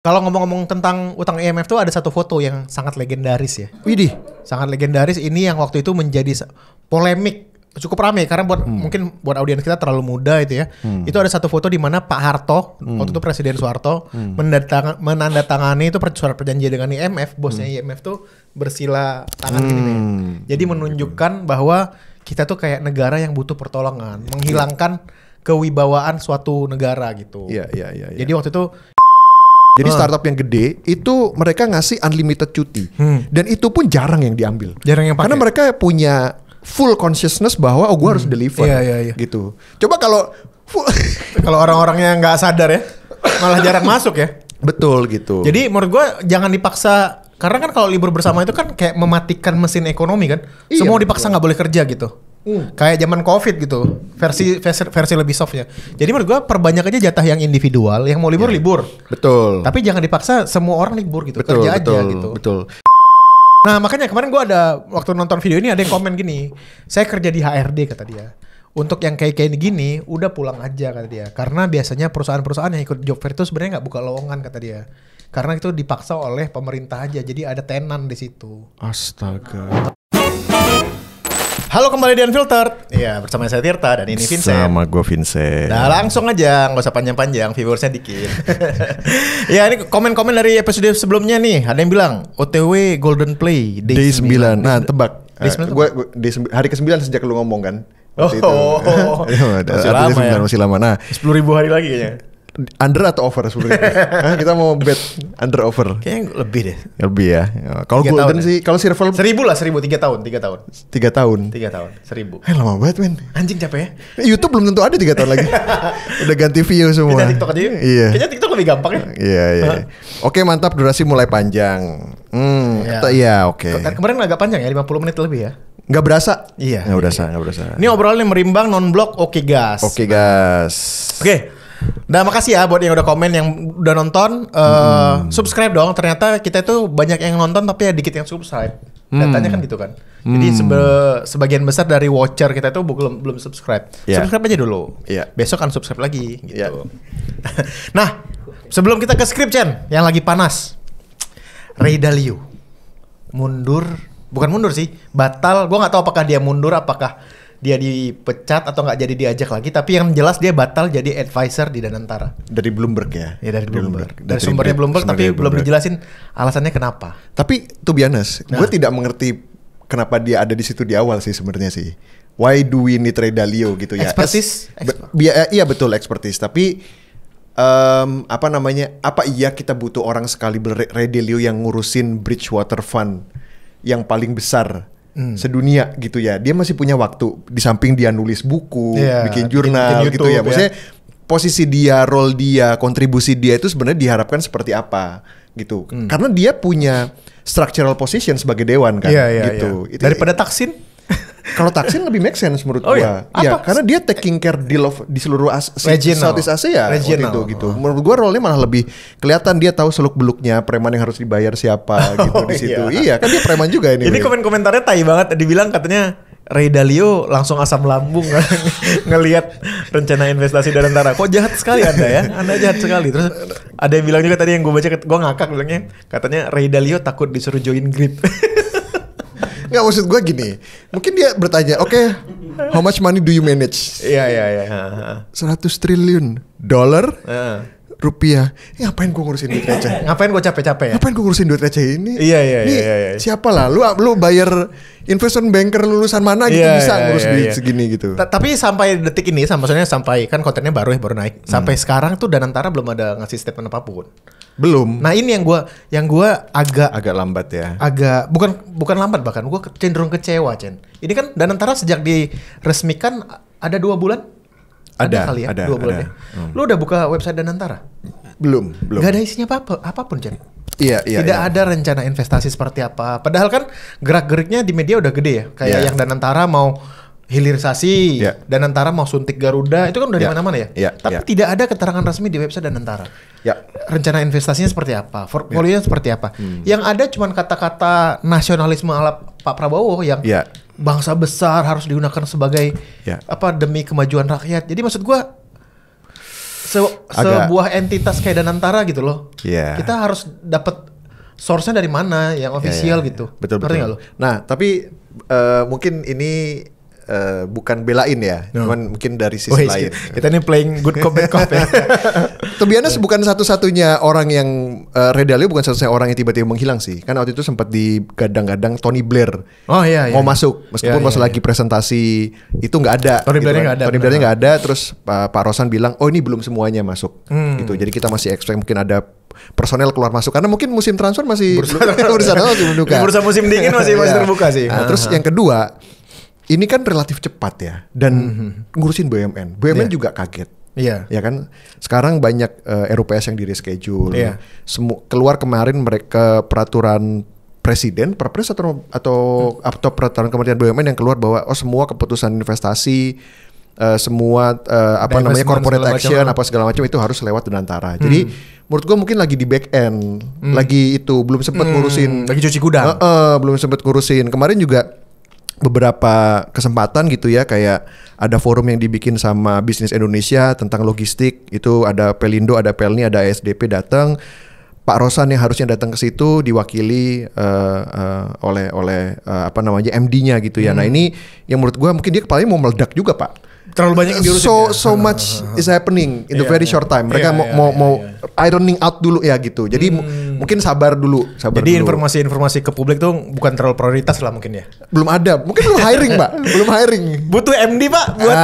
Kalau ngomong-ngomong tentang utang IMF tuh ada satu foto yang sangat legendaris ya. Widih. Sangat legendaris ini yang waktu itu menjadi polemik cukup ramai karena mungkin buat audiens kita terlalu muda itu ya. Itu ada satu foto di mana Pak Harto waktu itu Presiden Soeharto menandatangani itu surat perjanjian dengan IMF, bosnya IMF tuh bersila tangan gini nih. Jadi menunjukkan bahwa kita tuh kayak negara yang butuh pertolongan, menghilangkan kewibawaan suatu negara gitu. Iya. Jadi waktu itu Jadi startup yang gede itu mereka ngasih unlimited cuti dan itu pun jarang yang diambil. Jarang yang pakai. Karena mereka punya full consciousness bahwa gue harus deliver. Iya. Gitu. Coba kalau kalau orang-orangnya nggak sadar ya, malah jarang masuk ya. betul gitu. Jadi menurut gue jangan dipaksa, karena kan kalau libur bersama itu kan kayak mematikan mesin ekonomi kan. Iya, Semua dipaksa nggak boleh kerja gitu. Kayak zaman COVID gitu, versi lebih softnya. Jadi menurut gue perbanyak aja jatah yang individual, yang mau libur libur. Betul. Tapi jangan dipaksa semua orang libur gitu, Betul, kerja betul, aja gitu. Betul. Nah makanya kemarin gue ada waktu nonton video ini ada yang komen gini, saya kerja di HRD kata dia. Untuk yang kayak gini udah pulang aja kata dia. Karena biasanya perusahaan-perusahaan yang ikut job fair itu sebenarnya nggak buka lowongan kata dia. Karena itu dipaksa oleh pemerintah aja, jadi ada tenan di situ. Astaga. Halo kembali di Unfiltered. Iya bersama saya Tirta dan ini Vincent. Sama gue Vincent. Nah langsung aja, nggak usah panjang-panjang, viewersnya dikit. Ya ini komen-komen dari episode sebelumnya nih. Ada yang bilang OTW Golden Play Day 9. Nah tebak. Day 9 Hari ke-9 sejak lu ngomong kan. Masih lama ya. Masih lama. Nah 10.000 hari lagi kayaknya. under atau over sebenarnya? Kita mau bet under over. Kayaknya lebih deh. Lebih ya. Kalau 3 golden tahun sih, kalau silver 1.000 lah, 1.000 3 tahun. 3 tahun. 3 tahun, 1.000. Lama banget men. Anjing capek ya. YouTube belum tentu ada 3 tahun lagi. Udah ganti view semua. Kita TikTok aja yuk. Iya. Kayaknya TikTok lebih gampang ya. Iya. Oke mantap, durasi mulai panjang. Iya oke. Kemarin agak panjang ya, 50 menit lebih ya. Nggak berasa? Iya. Nggak berasa. Ini obrolan yang merimbang non-blok, oke gas. Oke gas. Oke. Nah makasih ya buat yang udah komen, yang udah nonton. Subscribe dong. Ternyata kita itu banyak yang nonton tapi ya dikit yang subscribe. Datanya kan gitu kan. Jadi sebagian besar dari watcher kita itu belum subscribe. Yeah. Subscribe aja dulu. Yeah. Besok kan subscribe lagi gitu. Yeah. Nah sebelum kita ke skrip Chen yang lagi panas, Ray Dalio mundur, bukan mundur sih, batal. Gue nggak tahu apakah dia mundur, apakah dia dipecat atau nggak jadi diajak lagi. Tapi yang jelas dia batal jadi advisor di Danantara. Dari Bloomberg ya? Ya dari Bloomberg. Dari sumbernya Bloomberg, tapi belum dijelasin alasannya kenapa. Tapi to be honest, gue tidak mengerti kenapa dia ada di situ di awal sih sebenarnya sih. Why do we need Ray Dalio gitu ya? Expertise? Iya betul expertise. Tapi apa iya kita butuh orang sekaliber Ray Dalio yang ngurusin Bridgewater Fund yang paling besar sedunia gitu ya. Dia masih punya waktu di samping dia nulis buku, bikin jurnal bikin gitu YouTube, ya. Maksudnya posisi dia, role dia, kontribusi dia itu sebenarnya diharapkan seperti apa gitu. Karena dia punya structural position sebagai dewan kan gitu. Itu daripada Taksin. Kalau Taksin lebih make sense menurut gua. Iya, karena dia taking care deal of di seluruh Southeast Asia waktu itu gitu. Menurut gua role-nya malah lebih kelihatan, dia tahu seluk-beluknya preman yang harus dibayar siapa gitu di situ. Iya, kan dia preman juga ini. Ini komen-komentarnya tai banget, dibilang katanya Ray Dalio langsung asam lambung ngelihat rencana investasi Danantara. Kok jahat sekali Anda ya? Anda jahat sekali. Terus ada yang bilang juga tadi yang gue baca, gue ngakak bilangnya, katanya Ray Dalio takut disuruh join Grip. Nggak, maksud gue gini, mungkin dia bertanya, oke, how much money do you manage? Iya. 100 triliun dolar, rupiah. Ngapain gue ngurusin duit receh? Ngapain gue capek-capek ya? Ngapain gue ngurusin duit receh ini? Iya. Siapa lah? Lu bayar investment banker lulusan mana gitu bisa ngurus duit segini gitu. Tapi sampai detik ini, maksudnya sampai kan kontennya baru naik. Sampai sekarang tuh Danantara belum ada ngasih statement apapun. Belum. Nah ini yang gue agak lambat ya. Bukan lambat, bahkan gue cenderung kecewa Chen. Ini kan Danantara sejak diresmikan ada 2 bulan. Ada kali ya, 2 bulan ya. Lu udah buka website Danantara? Belum. Gak ada isinya apapun Chen. Iya. Tidak ada rencana investasi seperti apa. Padahal kan gerak-geriknya di media udah gede ya. Kayak yang Danantara mau hilirisasi, Danantara mau suntik Garuda, itu kan udah di mana-mana ya. Tapi tidak ada keterangan resmi di website Danantara. Rencana investasinya seperti apa, portfolionya seperti apa. Yang ada cuma kata-kata nasionalisme ala Pak Prabowo yang bangsa besar harus digunakan sebagai demi kemajuan rakyat. Jadi maksud gua sebuah entitas kayak Danantara gitu loh. Iya. Kita harus dapat source-nya dari mana yang official gitu. Betul. Ngerti nggak lo? Nah, tapi mungkin ini bukan belain ya, cuman mungkin dari sisi lain. Kita ini playing good cop bad cop ya. Tobias bukan satu-satunya orang yang Ray Dalio bukan satu-satunya orang yang tiba-tiba menghilang sih. Kan waktu itu sempat digadang-gadang Tony Blair mau masuk, meskipun pas lagi presentasi itu nggak ada. Tony Blairnya nggak ada. Tony Blairnya nggak ada. Terus Pak Rosan bilang, oh ini belum semuanya masuk. Gitu. Jadi kita masih expect mungkin ada personel keluar masuk karena mungkin musim transfer masih bursa terbuka. Bursa musim dingin masih terbuka sih. Nah, terus yang kedua, ini kan relatif cepat ya, dan ngurusin BUMN. BUMN juga kaget. Iya. Ya kan, sekarang banyak RUPS yang di reschedule. Iya. Keluar kemarin mereka peraturan presiden, perpres atau peraturan Kementerian BUMN yang keluar bahwa semua keputusan investasi, semua corporate action segala macam itu harus lewat Danantara. Jadi menurut gua mungkin lagi di back end, lagi itu belum sempat ngurusin, lagi cuci gudang. Belum sempat ngurusin. Kemarin juga beberapa kesempatan gitu ya, kayak ada forum yang dibikin sama Bisnis Indonesia tentang logistik, itu ada Pelindo, ada Pelni, ada ASDP datang. Pak Rosan yang harusnya datang ke situ diwakili oleh MD-nya gitu ya. Nah ini yang menurut gua mungkin dia kepalanya mau meledak juga, Pak. Terlalu banyak yang diurusin. So much is happening in the very short time. Mereka mau ironing out dulu ya gitu. Jadi mungkin sabar dulu. Jadi informasi-informasi ke publik tuh bukan terlalu prioritas lah mungkin ya. Belum ada. Mungkin belum hiring, Pak. Belum hiring. Butuh MD, Pak, buat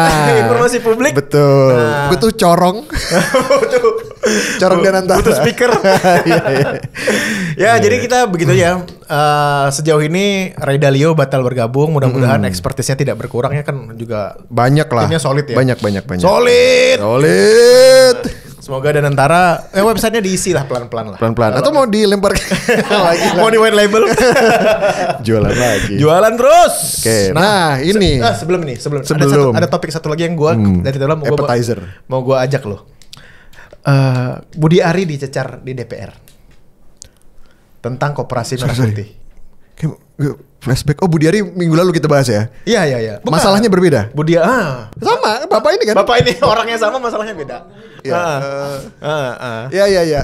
informasi publik. Betul. Butuh corong. Corong Danantara. Butuh speaker. Jadi kita begitu ya. Sejauh ini Ray Dalio batal bergabung. Mudah-mudahan expertise-nya tidak berkurang ya, kan juga banyak lah. Solid ya. Banyak. Solid. Semoga Danantara websitenya diisi lah pelan-pelan lah. Pelan-pelan. Atau mau dilempar lagi? Mau di white label? Jualan lagi. Jualan terus. Oke. Nah ini. Sebelum ada topik satu lagi yang gue dari dalam appetizer. Mau gue ajak lo. Budi Ari dicecar di DPR tentang Koperasi Merah Putih. Flashback. Oh, Budi Ari minggu lalu kita bahas ya? Iya. Masalahnya berbeda? Sama, Bapak ini kan? Bapak ini orangnya sama, masalahnya beda. Iya.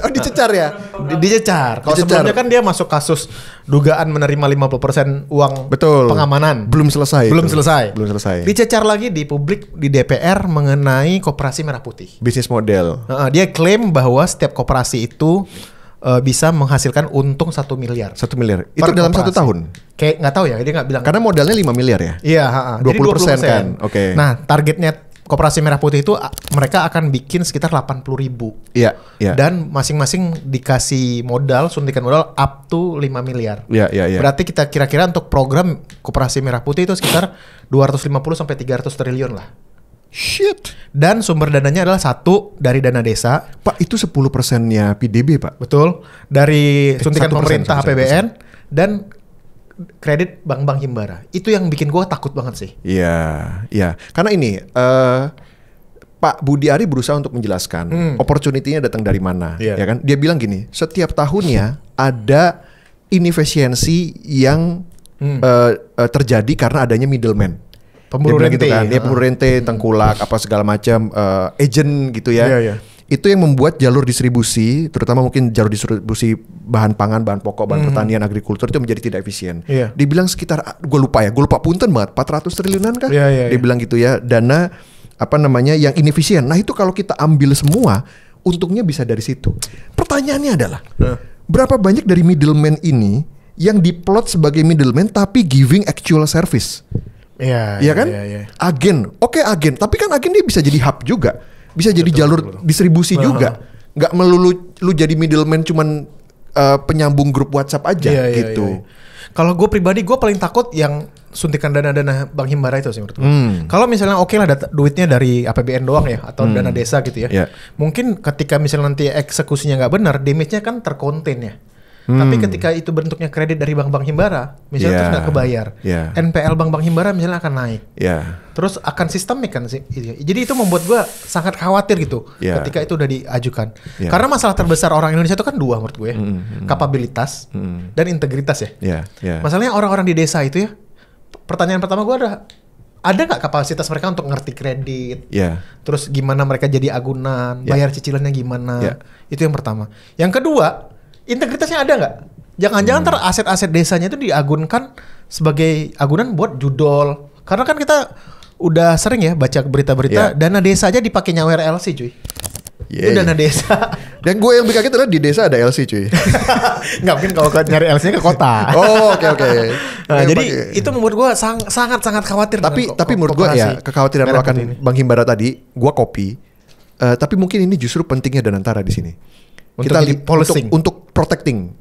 Oh, dicecar ya? Dicecar. Kalau sebelumnya kan dia masuk kasus dugaan menerima 50% uang pengamanan. Belum selesai. Dicecar lagi di publik, di DPR mengenai Koperasi Merah Putih. Bisnis model. Dia klaim bahwa setiap koperasi itu bisa menghasilkan untung 1 miliar. 1 miliar. Itu dalam koperasi. 1 tahun? Kayak nggak tahu ya, dia nggak bilang. Karena modalnya 5 miliar ya? Iya, 20% kan? Oke. Nah, targetnya Koperasi Merah Putih itu mereka akan bikin sekitar 80.000. Iya. Dan masing-masing dikasih modal, suntikan modal up to 5 miliar. Iya. Berarti kita kira-kira untuk program Koperasi Merah Putih itu sekitar 250 sampai 300 triliun lah. Shit. Dan sumber dananya adalah satu dari dana desa. Pak, itu 10%-nya PDB, Pak. Betul. Dari suntikan pemerintah APBN dan kredit bank-bank himbara. Itu yang bikin gue takut banget sih. Iya. Karena ini Pak Budi Ari berusaha untuk menjelaskan opportunity-nya datang dari mana, ya kan? Dia bilang gini, setiap tahunnya ada inefisiensi yang terjadi karena adanya middleman. Pemburu rente gitu kan. Dia pemburu rente, tengkulak, apa segala macam, agent gitu ya. Iya. Itu yang membuat jalur distribusi, terutama mungkin jalur distribusi bahan pangan, bahan pokok, bahan pertanian, agrikultur itu menjadi tidak efisien. Dibilang sekitar, gue lupa punten banget, 400 triliunan kah? Dia bilang gitu ya, dana yang inefisien. Nah itu kalau kita ambil semua, untungnya bisa dari situ. Pertanyaannya adalah, berapa banyak dari middleman ini yang diplot sebagai middleman tapi giving actual service? Iya kan? Agen, agen. Tapi kan agen dia bisa jadi hub juga, bisa jadi jalur distribusi juga. Nggak melulu lu jadi middleman cuman penyambung grup WhatsApp aja gitu. Kalau gue pribadi, gue paling takut yang suntikan dana-dana bank himbara itu sih menurut gue. Kalau misalnya lah duitnya dari APBN doang ya, atau dana desa gitu ya. Mungkin ketika misalnya nanti eksekusinya nggak benar, damage-nya kan terkonten ya. Tapi ketika itu bentuknya kredit dari bank-bank himbara, misalnya terus nggak kebayar, NPL bank-bank himbara misalnya akan naik, terus akan sistemik kan sih. Jadi itu membuat gue sangat khawatir gitu ketika itu udah diajukan. Karena masalah terbesar orang Indonesia itu kan dua menurut gue, kapabilitas dan integritas ya. Masalahnya orang-orang di desa itu ya, pertanyaan pertama gue adalah ada nggak kapasitas mereka untuk ngerti kredit? Terus gimana mereka jadi agunan, bayar cicilannya gimana? Itu yang pertama. Yang kedua, integritasnya ada nggak? Jangan-jangan aset-aset desanya itu diagunkan sebagai agunan buat judol. Karena kan kita udah sering ya baca berita-berita dana desa aja dipakai nyawer LC cuy. Itu dana desa. Dan gue yang kaget adalah di desa ada LC cuy. Nggak mungkin kalau nyari LC-nya ke kota. Oke. Nah, jadi itu membuat gue sangat khawatir. Tapi menurut gue ya kekhawatiran lo akan Bang Himbara tadi, gue copy. Tapi mungkin ini justru pentingnya Danantara di sini. Kita untuk protecting.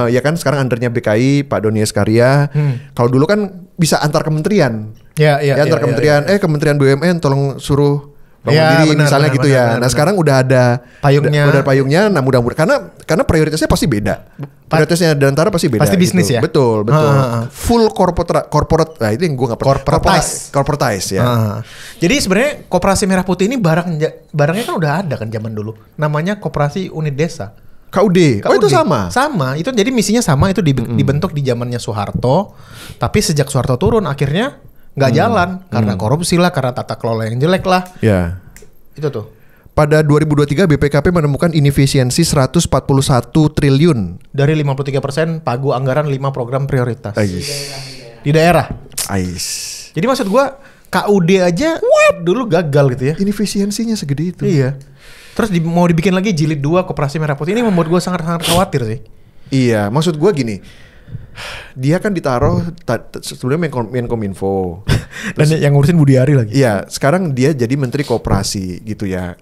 Ya kan sekarang undernya BKI Pak Doni Eskarya. Kalau dulu kan bisa antar kementerian. Antar kementerian. Kementerian BUMN tolong suruh bangun diri misalnya gitu ya. Nah sekarang udah ada payungnya. Nah mudah-mudahan karena prioritasnya pasti beda. Prioritasnya Danantara pasti beda. Pasti bisnis gitu. ya. Betul. Full corporate. Nah itu yang gue nggak corporatize ya. Jadi sebenarnya Koperasi Merah Putih ini barangnya kan udah ada kan zaman dulu. Namanya Koperasi Unit Desa. KUD. Oh itu sama. Sama. Itu jadi misinya sama. Itu dibentuk di zamannya Soeharto. Tapi sejak Soeharto turun akhirnya nggak jalan karena korupsi lah, karena tata kelola yang jelek lah. Itu tuh. Pada 2023 BPKP menemukan inefisiensi 141 triliun dari 53% pagu anggaran 5 program prioritas di daerah. Jadi maksud gua KUD aja dulu gagal gitu ya. Inefisiensinya segede itu. Iya. Terus mau dibikin lagi jilid 2 Koperasi Merah Putih, ini membuat gua sangat khawatir sih. Iya, maksud gua gini. Dia kan ditaruh sebenarnya Menkominfo. Dan yang ngurusin Budi Ari lagi. Iya, sekarang dia jadi Menteri Koperasi gitu ya.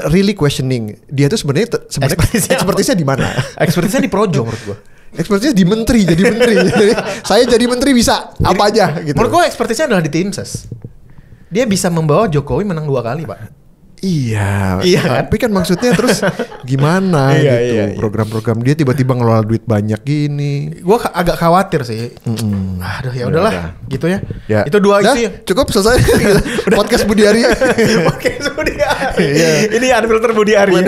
Really questioning. Dia tuh sebenarnya ekspertisnya di mana? Ekspertisnya di Projo menurut gua. Ekspertisnya di menteri, jadi menteri. Jadi, saya jadi menteri bisa apa aja gitu. Menurut gua ekspertisnya adalah di Timses. Dia bisa membawa Jokowi menang 2 kali, Pak. Iya kan? Tapi kan maksudnya terus gimana gitu. Program-program dia tiba-tiba ngelola duit banyak gini. Gue agak khawatir sih. Aduh ya udahlah gitu ya. Itu 2 isu. Cukup selesai. Podcast Budi Ari. Podcast Budi Ari. Ini unfilter Budi Ari.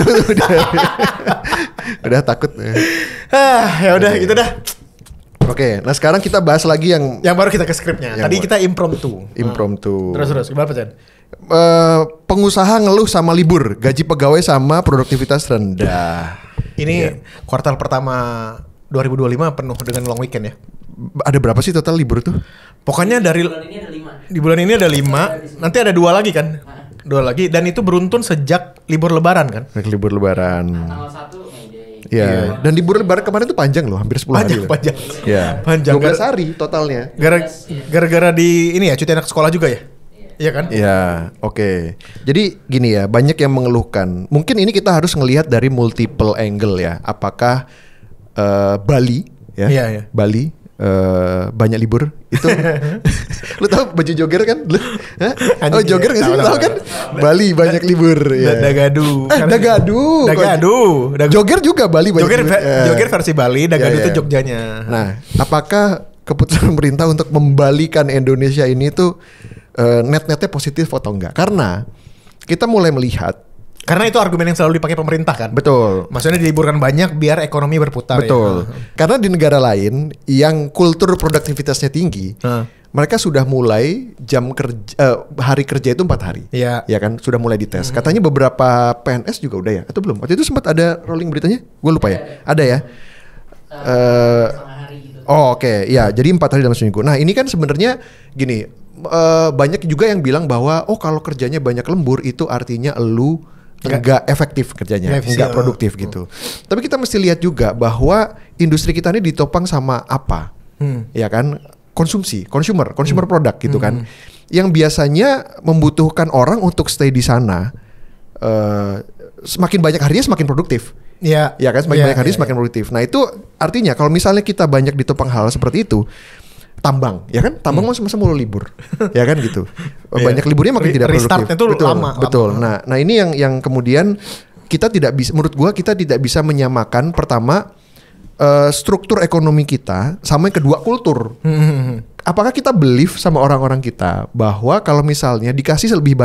Udah takut. Ya udah gitu dah. Oke, nah sekarang kita bahas lagi yang baru kita ke skripnya. Tadi kita impromptu. Terus gimana Chen? Pengusaha ngeluh sama libur, gaji pegawai sama produktivitas rendah. Ini kuartal pertama 2025 penuh dengan long weekend ya. Ada berapa sih total libur tuh? Pokoknya dari di bulan ini ada 5, nanti ada 2 lagi kan? 2 lagi dan itu beruntun sejak libur lebaran kan? Libur lebaran. Tanggal 1 Iya. Dan libur lebaran kemarin tuh panjang loh, hampir 10 hari. Panjang. Iya. Panjang. 12 hari totalnya. Gara-gara di ini ya, cuti anak sekolah juga ya? Iya kan? Iya, oke. Jadi gini ya, banyak yang mengeluhkan. Mungkin ini kita harus ngelihat dari multiple angle ya. Apakah Bali ya? Iya. Bali banyak libur itu. Lu tahu baju jogger kan? Oh jogger nggak sih? Tahu kan? Bali banyak libur. Dagadu. Dagadu. Jogger juga Bali banyak libur. Jogger versi Bali, Dagadu itu Jogjanya. Nah, apakah keputusan pemerintah untuk membalikan Indonesia ini tuh net-netnya positif atau enggak? Karena kita mulai melihat. Karena itu argumen yang selalu dipakai pemerintah kan? Betul. Maksudnya diliburkan banyak biar ekonomi berputar. Betul. Ya? Karena di negara lain yang kultur produktivitasnya tinggi, mereka sudah mulai hari kerja itu 4 hari. Iya. Ya kan? Sudah mulai dites. Katanya beberapa PNS juga udah ya? Atau belum? Waktu itu sempat ada rolling beritanya? Gue lupa ya. Ada ya? Oke. Ya, jadi 4 hari dalam seminggu. Nah ini kan sebenarnya gini, banyak juga yang bilang bahwa kalau kerjanya banyak lembur itu artinya elu enggak efektif kerjanya, enggak produktif gitu. Tapi kita mesti lihat juga bahwa industri kita ini ditopang sama apa? Ya kan? Consumer product gitu kan. Yang biasanya membutuhkan orang untuk stay di sana. Semakin banyak harinya semakin produktif. Iya. Ya kan? Semakin banyak harinya semakin produktif. Nah, itu artinya kalau misalnya kita banyak ditopang hal seperti itu, tambang, ya kan? Tambang masa mulu libur, ya kan gitu. Banyak liburnya makin tidak produktif. Restartnya itu lama. Betul. Nah ini yang kemudian kita tidak bisa, menurut gua kita tidak bisa menyamakan pertama struktur ekonomi kita sama yang kedua kultur. Apakah kita believe sama orang-orang kita bahwa kalau misalnya dikasih lebih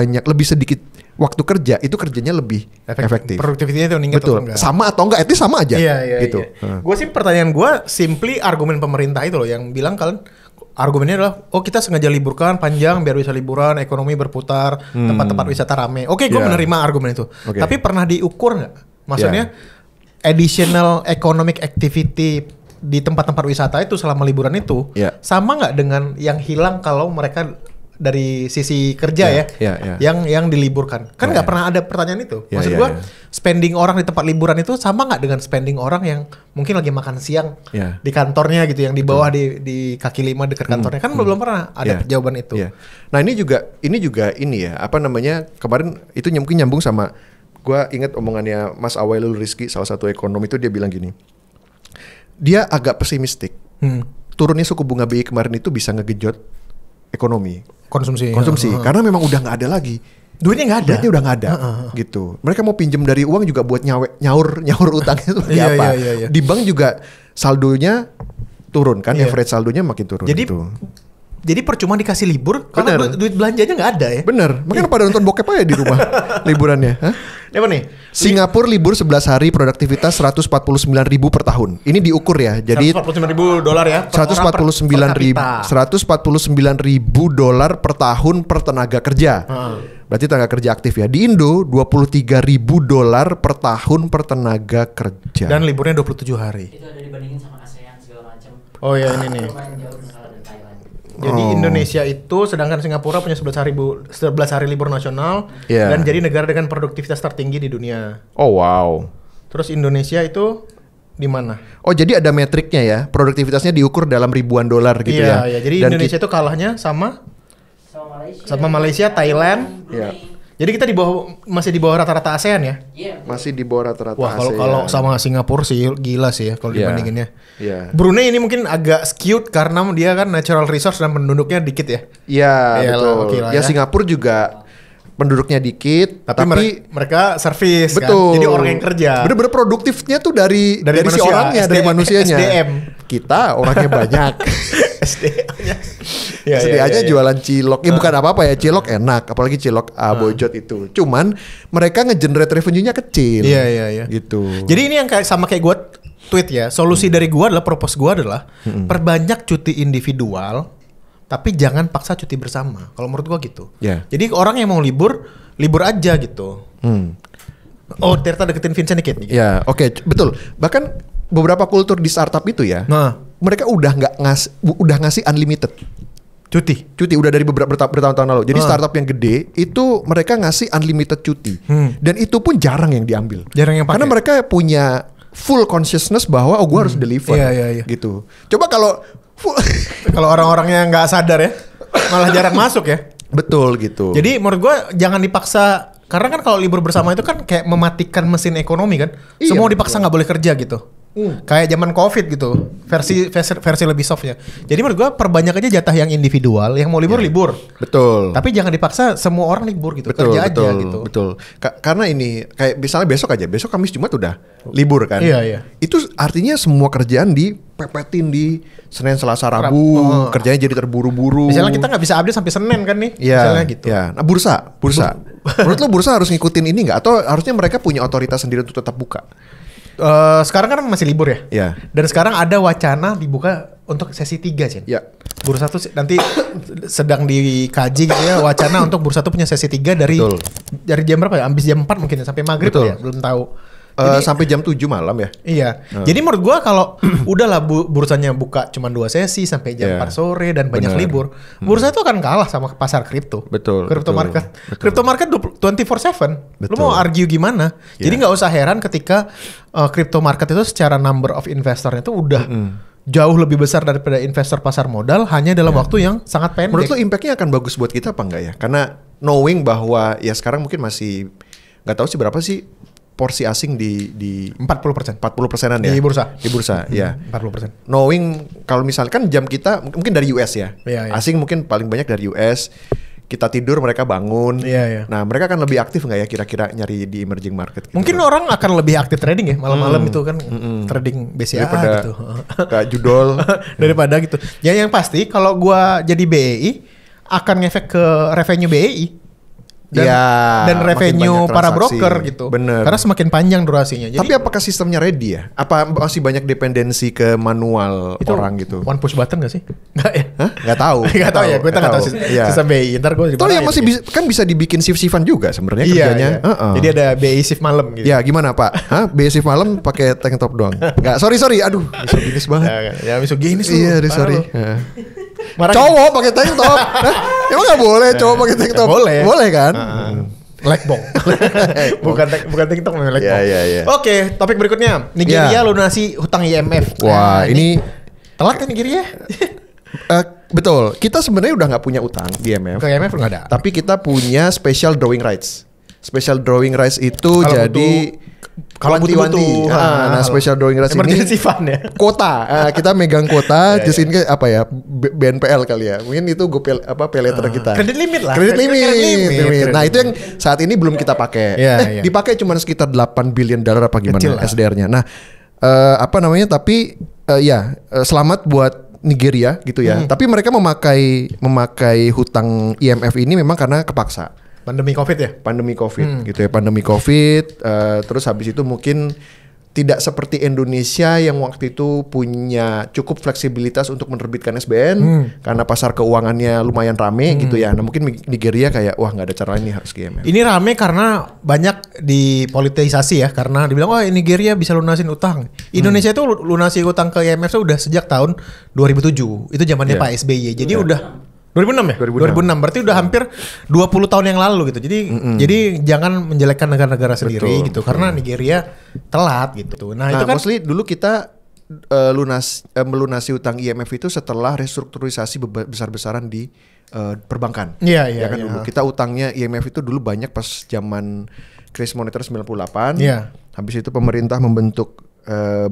sedikit waktu kerja itu kerjanya lebih efektif. Produktivitasnya itu meningkat. Betul. Sama atau enggak? Itu sama aja. Iya, gitu. Gue sih pertanyaan gue simply argumen pemerintah itu loh yang bilang kalian argumennya adalah, kita sengaja liburkan panjang biar bisa liburan, ekonomi berputar, tempat-tempat wisata rame. Oke, gue menerima argumen itu. Tapi pernah diukur nggak? Maksudnya additional economic activity di tempat-tempat wisata itu selama liburan itu sama nggak dengan yang hilang kalau mereka dari sisi kerja yang diliburkan? Kan nggak pernah ada pertanyaan itu. Maksud gue, spending orang di tempat liburan itu sama nggak dengan spending orang yang mungkin lagi makan siang di kantornya gitu, yang di bawah di kaki lima dekat kantornya, kan belum pernah ada jawaban itu. Nah ini juga ini ya, apa namanya, kemarin itu mungkin nyambung sama, gue ingat omongannya Mas Awailul Rizky, salah satu ekonom itu, dia bilang gini, dia agak pesimistik. Turunnya suku bunga BI kemarin itu bisa ngegejot ekonomi. Konsumsi. Karena memang udah nggak ada lagi. Duitnya udah nggak ada. Gitu. Mereka mau pinjam dari uang juga buat nyaur utangnya itu apa. Di bank juga saldonya turun kan. Average saldonya makin turun. Jadi percuma dikasih libur karena duit belanjanya nggak ada ya. Bener. Makanya pada nonton bokep aja di rumah liburannya. Apa nih? Singapura libur 11 hari, produktivitas 149.000 per tahun. Ini diukur ya. Jadi $149.000 ya. 149.000 dolar per tahun per tenaga kerja. Berarti tenaga kerja aktif ya. Di Indo $23.000 per tahun per tenaga kerja. Dan liburnya 27 hari. Itu ada dibandingin sama ASEAN segala macam. Oh ya, ini nih. Jadi Indonesia itu, sedangkan Singapura punya 11 hari libur nasional dan jadi negara dengan produktivitas tertinggi di dunia. Oh wow. Terus Indonesia itu di mana? Oh jadi ada metriknya ya, produktivitasnya diukur dalam ribuan dolar gitu ya. Iya, jadi dan Indonesia itu kalahnya sama Malaysia, Thailand. Jadi kita masih di bawah rata-rata ASEAN ya? Masih di bawah rata-rata ASEAN. Wah, kalau sama Singapura sih gila sih ya kalau dibandinginnya. Brunei ini mungkin agak skewed karena dia kan natural resource dan penduduknya dikit ya. Iya, betul. Ya Singapura juga penduduknya dikit, tapi mereka service kan. Betul. Jadi orang yang kerja. Bener-bener produktifnya tuh dari si orangnya, dari manusianya. SDM. Kita orangnya banyak. SDM-nya. Sedianya jualan cilok. Bukan apa-apa ya, cilok enak, apalagi cilok bojot itu. Cuman mereka nge-generate revenue-nya kecil. Iya. Gitu. Jadi ini yang sama kayak gue tweet ya. Solusi dari gue adalah, propose gue adalah perbanyak cuti individual, tapi jangan paksa cuti bersama. Kalau menurut gue gitu. Jadi orang yang mau libur aja gitu. Oh, ternyata deketin Vincent dikit nih. Ya, oke, betul. Bahkan beberapa kultur di startup itu ya, mereka udah ngasih unlimited cuti udah dari bertahun-tahun lalu. Jadi startup yang gede itu mereka ngasih unlimited cuti, dan itu pun jarang yang diambil. Karena mereka punya full consciousness bahwa gue harus deliver. Gitu. Coba kalau orang-orangnya nggak sadar ya, malah jarang masuk ya. Betul gitu. Jadi menurut gue jangan dipaksa, karena kan kalau libur bersama itu kan kayak mematikan mesin ekonomi kan. Semua dipaksa nggak boleh kerja gitu. Kayak zaman COVID gitu, versi lebih softnya. Jadi menurut gue perbanyak aja jatah yang individual, yang mau libur. Betul. Tapi jangan dipaksa semua orang libur gitu, kerja aja gitu. Betul. Karena ini kayak misalnya besok Kamis Jumat udah libur kan. Iya. Itu artinya semua kerjaan dipepetin di Senin Selasa Rabu, kerjanya jadi terburu-buru. Misalnya kita nggak bisa update sampai Senin kan nih, misalnya gitu. Iya. Nah bursa. Menurut lo bursa harus ngikutin ini nggak? Atau harusnya mereka punya otoritas sendiri untuk tetap buka? Sekarang kan masih libur ya. Iya. Dan sekarang ada wacana dibuka untuk sesi 3 Cen. Iya. Bursa tuh nanti sedang dikaji gitu ya, wacana untuk bursa tuh punya sesi 3 dari jam berapa ya? Habis jam 4 mungkin ya, sampai maghrib ya, belum tahu. Jadi, sampai jam 7 malam ya. Iya. Jadi menurut gua kalau udahlah bursanya buka cuma 2 sesi sampai jam 4 sore dan banyak libur, bursa itu akan kalah sama pasar kripto. Betul. Crypto market 24/7. Lu mau argue gimana? Jadi nggak usah heran ketika crypto market itu secara number of investornya itu udah jauh lebih besar daripada investor pasar modal hanya dalam waktu yang sangat pendek. Menurut lo impactnya akan bagus buat kita apa enggak ya? Karena knowing bahwa ya sekarang mungkin masih nggak tahu sih berapa sih porsi asing di 40%-an ya. Di bursa, ya. 40%. Knowing kalau misalkan kan jam kita mungkin dari US ya. Asing mungkin paling banyak dari US. Kita tidur, mereka bangun. Nah, mereka akan lebih aktif nggak ya kira-kira nyari di emerging market gitu? Mungkin orang akan lebih aktif trading ya, malam-malam itu kan trading BCA daripada gitu. Kayak judol. Daripada gitu. Ya yang pasti kalau gua jadi BEI akan ngefek ke revenue BEI. dan revenue para broker gitu. Bener. Karena semakin panjang durasinya. Jadi, tapi apakah sistemnya ready ya? Apa masih banyak dependensi ke manual itu orang gitu? One push button gak sih? Enggak ya? Hah? Gak tahu. Gak tahu ya, gue nggak tahu sistem BI. Ntar gue ya masih bisa dibikin shift-shiftan juga sebenarnya kerjanya. Iya. Jadi ada BI shift malam gitu. Ya gimana Pak? Hah? BI shift malam pakai tank top doang? Enggak, sorry. Aduh, misoginis banget. Ya misoginis lu. Iya, sorry. Cowok pakai tank top. Emang gak boleh cowok pakai tank top? Boleh kan? Blackbox. bukan TikTok memang Blackbox. Iya. Oke, topik berikutnya. Nigeria lunasi hutang IMF. Wah, ini telat kan Nigeria? Betul. Kita sebenarnya udah nggak punya utang di IMF. Ke IMF nggak ada. Tapi kita punya special drawing rights. Special drawing rights itu kalau jadi kalau butuh. Nah, special drawing rights emergency fund ya. Kuota. Kita megang kuota just in case apa ya? BNPL kali ya. Mungkin itu pay later kita. Kredit limit lah. Kredit limit. Nah, itu yang saat ini belum kita pakai. Dipakai cuma sekitar $8 billion apa gimana SDR-nya. Nah, tapi selamat buat Nigeria gitu ya. Tapi mereka memakai hutang IMF ini memang karena kepaksa. Pandemi COVID ya? Pandemi COVID gitu ya. Pandemi COVID. Terus habis itu mungkin tidak seperti Indonesia yang waktu itu punya cukup fleksibilitas untuk menerbitkan SBN karena pasar keuangannya lumayan rame gitu ya. Nah mungkin Nigeria kayak wah nggak ada cara ini harus ke IMF. Ini rame karena banyak dipolitisasi ya, karena dibilang wah Nigeria bisa lunasin utang. Indonesia itu lunasi utang ke IMF itu udah sejak tahun 2007. Itu zamannya Pak SBY. Jadi udah 2006 ya? 2006. Berarti udah hampir 20 tahun yang lalu gitu. Jadi jangan menjelekkan negara-negara sendiri gitu. Karena Nigeria telat gitu. Nah, itu kan mostly dulu kita melunasi utang IMF itu setelah restrukturisasi besar-besaran di perbankan. Iya kan dulu. Kita utangnya IMF itu dulu banyak pas zaman krisis moneter 98. Iya. Habis itu pemerintah membentuk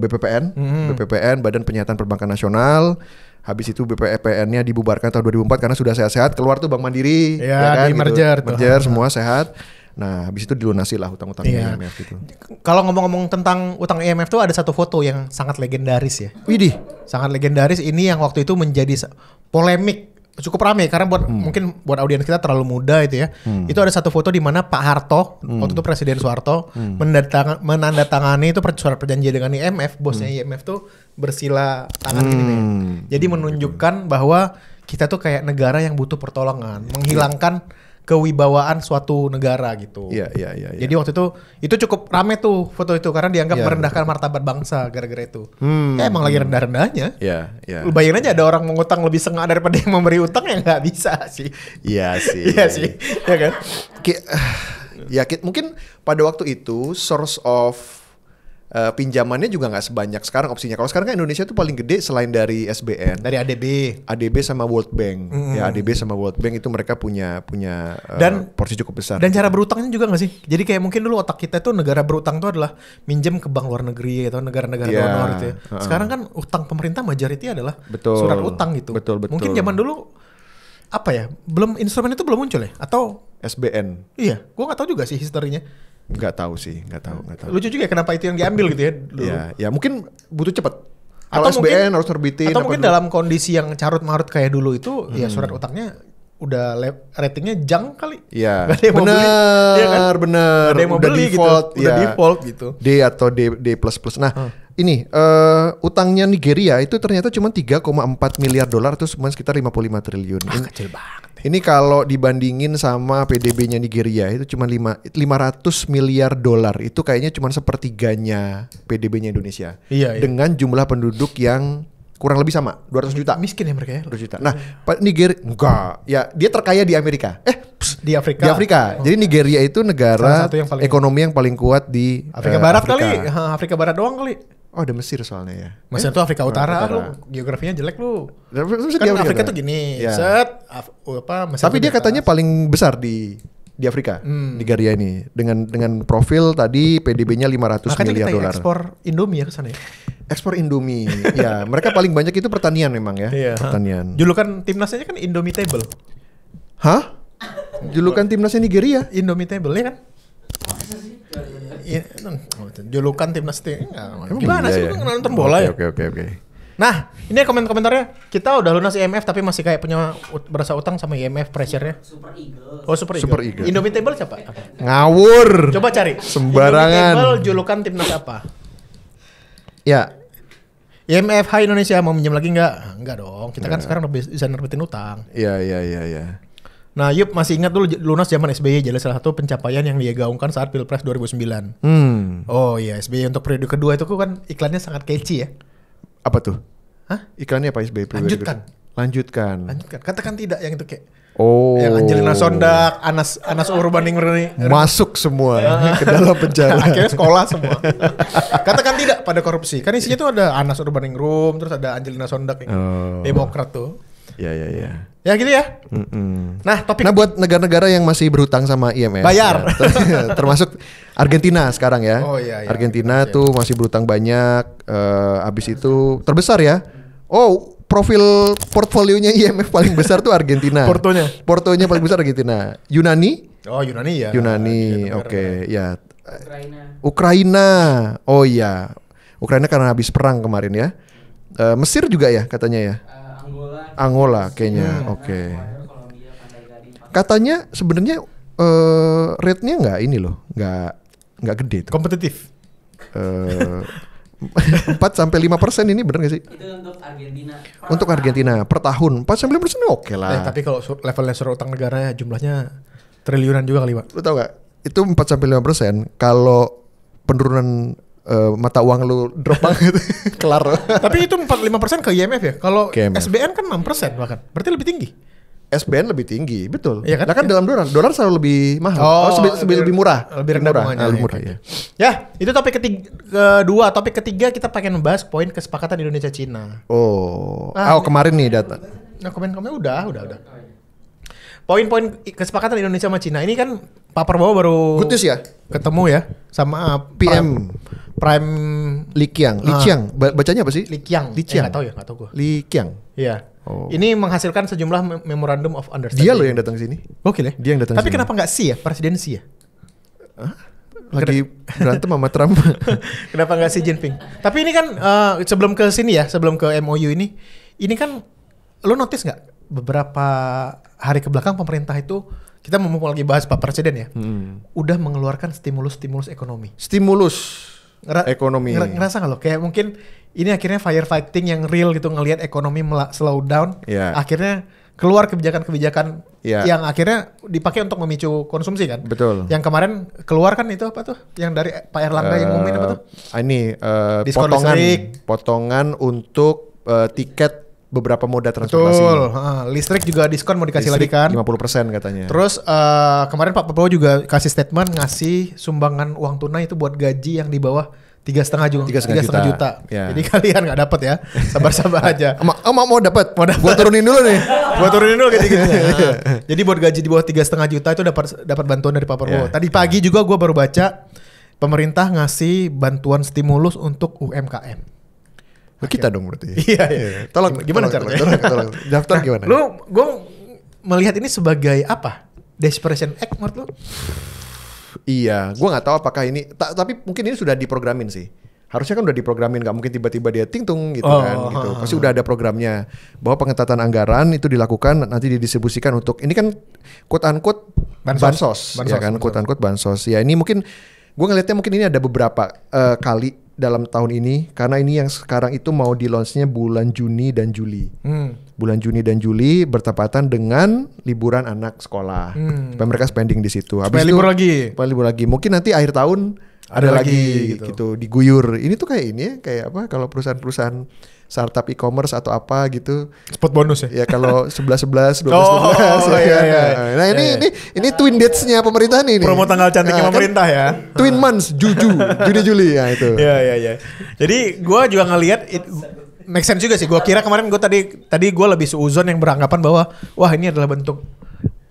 BPPN, Badan Penyihatan Perbankan Nasional. Habis itu BPPN-nya dibubarkan tahun 2004 karena sudah sehat-sehat. Keluar tuh Bank Mandiri, ya kan, merger semua sehat. Nah, habis itu dilunasi lah utang-utang IMF gitu. Kalau ngomong-ngomong tentang utang IMF tuh ada satu foto yang sangat legendaris ya. Widih, sangat legendaris ini yang waktu itu menjadi polemik cukup ramai karena mungkin buat audiens kita terlalu muda itu ya. Itu ada satu foto di mana Pak Harto waktu itu Presiden Soeharto menandatangani itu surat perjanjian dengan IMF. Bosnya IMF tuh bersila tangan gini nih. Jadi menunjukkan bahwa kita tuh kayak negara yang butuh pertolongan, menghilangkan kewibawaan suatu negara gitu. Iya. Jadi waktu itu cukup rame tuh foto itu karena dianggap merendahkan martabat bangsa gara-gara itu. Emang lagi rendah-rendahnya. Iya. Lu bayangin aja ada orang mengutang lebih sengah daripada yang memberi utang ya nggak bisa sih. Iya sih. Iya sih. Ya kan? Mungkin pada waktu itu source of pinjamannya juga nggak sebanyak sekarang opsinya. Kalau sekarang kan Indonesia tuh paling gede selain dari SBN, dari ADB sama World Bank. Ya ADB sama World Bank itu mereka punya dan porsi cukup besar. Dan cara berutangnya juga nggak sih? Jadi kayak mungkin dulu otak kita tuh negara berutang tuh adalah minjem ke bank luar negeri atau negara-negara donor gitu ya. Sekarang kan utang pemerintah majority adalah surat utang gitu. Betul. Mungkin zaman dulu apa ya? Instrumen itu belum muncul ya? Atau SBN? Iya, gua nggak tahu juga sih historinya. Nggak tahu sih. Lucu juga ya kenapa itu yang diambil gitu ya dulu. Ya mungkin butuh cepat. Kalau SBN harus terbitin. Atau mungkin dalam kondisi yang carut-marut kayak dulu itu ya surat utangnya udah ratingnya junk kali. Iya. Benar. Udah default gitu. Udah default gitu. D atau D++. Nah, ini utangnya Nigeria itu ternyata cuma $3,4 miliar atau cuma sekitar 55 triliun. Kecil banget. Ini kalau dibandingin sama PDB-nya Nigeria itu cuma $500 miliar. Itu kayaknya cuma sepertiganya PDB-nya Indonesia. Iya. Dengan jumlah penduduk yang kurang lebih sama, 200 juta. Miskin ya mereka ya. 200 juta. Nah, Nigeria enggak. Ya, dia terkaya di Amerika. Di Afrika. Jadi Nigeria itu negara ekonomi yang paling kuat di Afrika Barat kali. Afrika Barat doang kali. Oh, ada Mesir soalnya ya. Mesir tuh Afrika Utara. Lu geografinya jelek lu. Kan Afrika tuh gini. Mesir tapi dia katanya paling besar di Afrika, Nigeria ini dengan profil tadi PDB-nya $500 miliar. Makanya kita ekspor Indomie ya ke sana ya. Ekspor Indomie. Ya, mereka paling banyak itu pertanian memang ya. Iya. Pertanian. Julukan timnasnya kan Indomitable. Hah? Julukan timnasnya Nigeria? Indomitable ya kan? Julukan timnas gimana sih lu nonton bola ya? Oke. Nah, ini komen-komentarnya. Kita udah lunas IMF tapi masih kayak punya berasa utang sama IMF pressure-nya. Super Eagle. Oh, Super Eagle. Indomitable siapa? Ngawur. Coba cari. Sembarangan. Indomitable julukan timnas apa? Ya. IMF, hai Indonesia, mau minjem lagi nggak? Enggak dong. Kita kan sekarang bisa nerbitin utang. Iya. Nah, Yup masih ingat dulu lunas zaman SBY jadi salah satu pencapaian yang dia gaungkan saat Pilpres 2009. Oh iya, SBY untuk periode kedua itu kan iklannya sangat catchy ya. Apa tuh? Hah? Iklannya apa SBY? Lanjutkan. Katakan tidak yang itu kayak. Oh. Yang Angelina Sondak, Anas Urbaningrum masuk semua ke dalam penjara. Akhirnya sekolah semua. Katakan tidak pada korupsi. Kan isinya tuh ada Anas Urbaningrum, terus ada Angelina Sondak yang Demokrat tuh. Ya. Ya gitu ya. Nah, buat negara-negara yang masih berhutang sama IMF, bayar. Ya, termasuk Argentina sekarang ya. Oh iya. Argentina tuh masih berhutang banyak. Abis itu terbesar ya. Oh, profil portfolionya IMF paling besar tuh Argentina. Portonya paling besar Argentina. Yunani? Oh, Yunani ya. Oke. Ya. Ukraina. Oh iya. Ukraina karena habis perang kemarin ya. Mesir juga ya katanya ya. Angola kayaknya. Oke. Katanya sebenarnya rate-nya nggak ini loh, nggak gede tuh. Kompetitif. 4-5% ini bener gak sih? Itu untuk Argentina. Untuk Argentina per tahun 4-5% oke lah. Tapi kalau levelnya surat utang negara jumlahnya triliunan juga kali Pak. Lu tau gak? Itu 4-5%. Kalau penurunan mata uang lu drop banget kelar. Tapi itu 4-5% ke IMF ya. Kalau SBN kan 6% bahkan. Berarti lebih tinggi. SBN lebih tinggi, betul. Iya kan? Nah kan dalam dolar selalu lebih mahal. Lebih murah. Lebih rendah bunganya. Lebih murah ya. Ya, itu topik kedua. Topik ketiga kita pengen membahas poin kesepakatan Indonesia Cina. Kemarin nih data. Nah, komen-komen udah. Poin-poin kesepakatan Indonesia sama Cina ini kan Pak Prabowo baru good news ya ketemu ya sama PM Prime Li Qiang. Bacanya apa sih? Li Qiang. Enggak tahu gue. Li Qiang. Iya. Ini menghasilkan sejumlah memorandum of understanding. Dia loh yang datang sini. Gokil ya? Dia yang datang. Tapi kenapa enggak ya? Presidensi ya? Lagi berantem sama Trump. Kenapa enggak Xi Jinping? Tapi ini kan sebelum ke sini ya, sebelum ke MOU ini kan lo notice nggak beberapa hari kebelakang pemerintah itu kita mumpung lagi bahas Pak Presiden ya, udah mengeluarkan stimulus ekonomi. Ekonomi. Ngerasa nggak lo? Kayak mungkin ini akhirnya firefighting yang real gitu, ngelihat ekonomi slow down. Yeah. Akhirnya keluar kebijakan-kebijakan yang akhirnya dipakai untuk memicu konsumsi kan. Betul. Yang kemarin keluar kan itu apa tuh? Yang dari Pak Erlangga yang ngomongin apa tuh? Potongan untuk tiket beberapa moda transportasi. Betul. Listrik juga diskon mau dikasih lagi kan. 50% katanya. Terus kemarin Pak Prabowo juga kasih statement ngasih sumbangan uang tunai itu buat gaji yang di bawah 3,5 juta. Ya. Jadi kalian nggak dapat ya, sabar-sabar aja. Mau dapat. Gua turunin dulu nih. Gaji-gajinya. Jadi buat gaji di bawah 3,5 juta itu dapat bantuan dari Pak Prabowo. Tadi pagi juga gue baru baca pemerintah ngasih bantuan stimulus untuk UMKM. Kita dong berarti. Iya. Tolong gimana caranya? Tolong. Daftar gimana? Gue melihat ini sebagai apa? Desperation Act menurut lu? Iya, gue nggak tahu apakah ini, tapi mungkin ini sudah diprogramin sih. Harusnya kan udah diprogramin, nggak mungkin tiba-tiba dia tingtung gitu kan. Gitu. Pasti udah ada programnya bahwa pengetatan anggaran itu dilakukan nanti didistribusikan untuk ini kan quote unquote bansos ya kan, quote unquote bansos. Ya ini mungkin gue ngelihatnya mungkin ini ada beberapa kali dalam tahun ini karena ini yang sekarang itu mau di launch-nya bulan Juni dan Juli. Bulan Juni dan Juli bertepatan dengan liburan anak sekolah. Supaya mereka spending di situ. Habis itu libur lagi. Mungkin nanti akhir tahun ada lagi gitu diguyur. Ini tuh kayak ini ya, kayak apa kalau perusahaan-perusahaan startup e-commerce atau apa gitu. Spot bonus ya? Ya kalau 11-11, 12-12. Iya. Nah ini twin dates-nya pemerintah nih. Promo tanggal cantiknya pemerintah ya. Twin months, Juni-Juli ya itu. Iya. Jadi gue juga ngelihat make sense juga sih. Gue kira kemarin gue tadi gue lebih seuzon yang beranggapan bahwa wah ini adalah bentuk